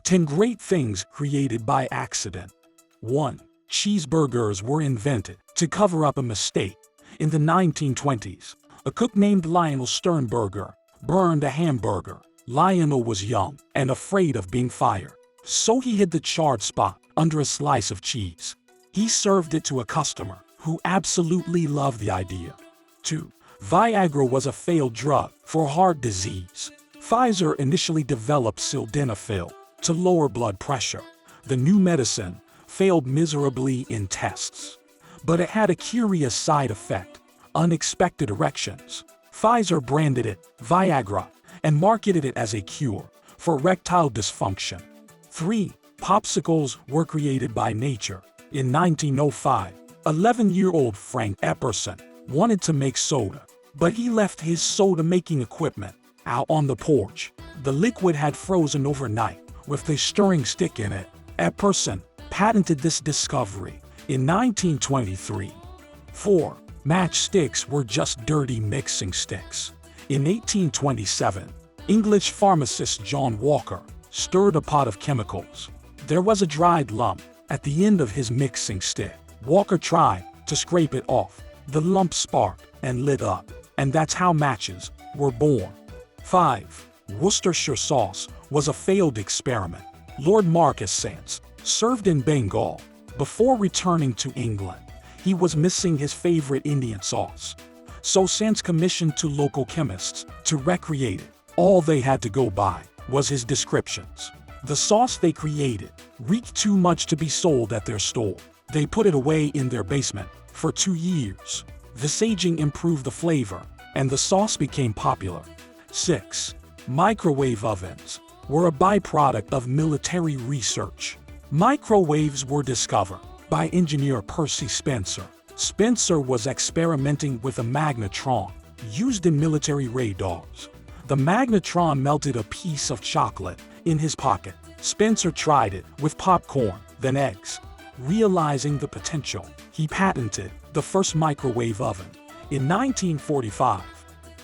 10 great things created by accident. 1. Cheeseburgers were invented to cover up a mistake. In the 1920s, a cook named Lionel Sternberger burned a hamburger. Lionel was young and afraid of being fired, so he hid the charred spot under a slice of cheese. He served it to a customer who absolutely loved the idea. 2. Viagra was a failed drug for heart disease. Pfizer initially developed sildenafil to lower blood pressure. The new medicine failed miserably in tests, but it had a curious side effect: unexpected erections. Pfizer branded it Viagra and marketed it as a cure for erectile dysfunction. 3. Popsicles were created by nature. In 1905, 11-year-old Frank Epperson wanted to make soda, but he left his soda-making equipment out on the porch. The liquid had frozen overnight with a stirring stick in it. Epperson patented this discovery in 1923. 4. Matchsticks were just dirty mixing sticks. In 1827, English pharmacist John Walker stirred a pot of chemicals. There was a dried lump at the end of his mixing stick. Walker tried to scrape it off. The lump sparked and lit up, and that's how matches were born. 5. Worcestershire sauce was a failed experiment. Lord Marcus Sands served in Bengal. Before returning to England, he was missing his favorite Indian sauce, so Sands commissioned 2 local chemists to recreate it. All they had to go by was his descriptions. The sauce they created reeked too much to be sold at their store. They put it away in their basement for 2 years. This aging improved the flavor, and the sauce became popular. 6. Microwave ovens were a byproduct of military research. Microwaves were discovered by engineer Percy Spencer. Spencer was experimenting with a magnetron used in military radars. The magnetron melted a piece of chocolate in his pocket. Spencer tried it with popcorn, then eggs. Realizing the potential, he patented the first microwave oven in 1945.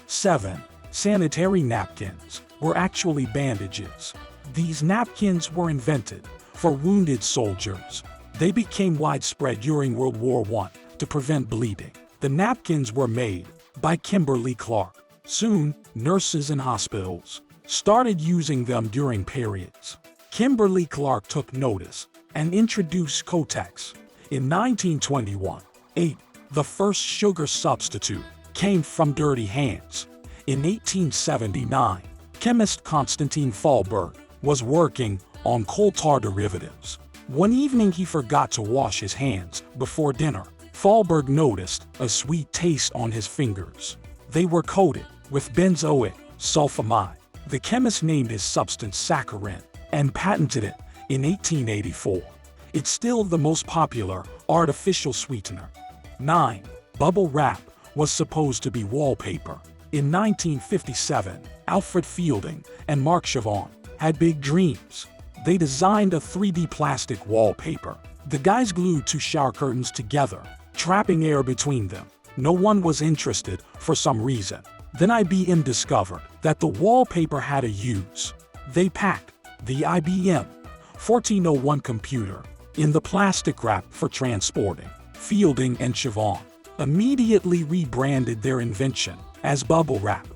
7. Sanitary napkins were actually bandages. These napkins were invented for wounded soldiers. They became widespread during World War I to prevent bleeding. The napkins were made by Kimberly-Clark. Soon, nurses in hospitals started using them during periods. Kimberly-Clark took notice and introduced Kotex in 1921. 8. The first sugar substitute came from dirty hands. In 1879, chemist Constantine Fahlberg was working on coal tar derivatives. One evening he forgot to wash his hands before dinner. Fahlberg noticed a sweet taste on his fingers. They were coated with benzoic sulfamide. The chemist named his substance saccharin and patented it in 1884. It's still the most popular artificial sweetener. 9. Bubble wrap was supposed to be wallpaper. In 1957, Alfred Fielding and Mark Chavon had big dreams. They designed a 3D plastic wallpaper. The guys glued 2 shower curtains together, trapping air between them. No one was interested for some reason. Then IBM discovered that the wallpaper had a use. They packed the IBM 1401 computer in the plastic wrap for transporting. Fielding and Chavon immediately rebranded their invention as bubble wrap.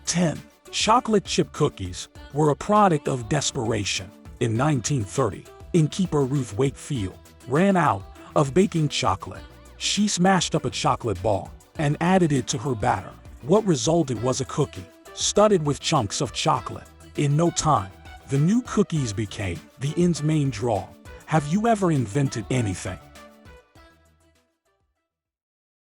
10. Chocolate chip cookies were a product of desperation. In 1930, innkeeper Ruth Wakefield ran out of baking chocolate. She smashed up a chocolate ball and added it to her batter. What resulted was a cookie studded with chunks of chocolate. In no time, the new cookies became the inn's main draw. Have you ever invented anything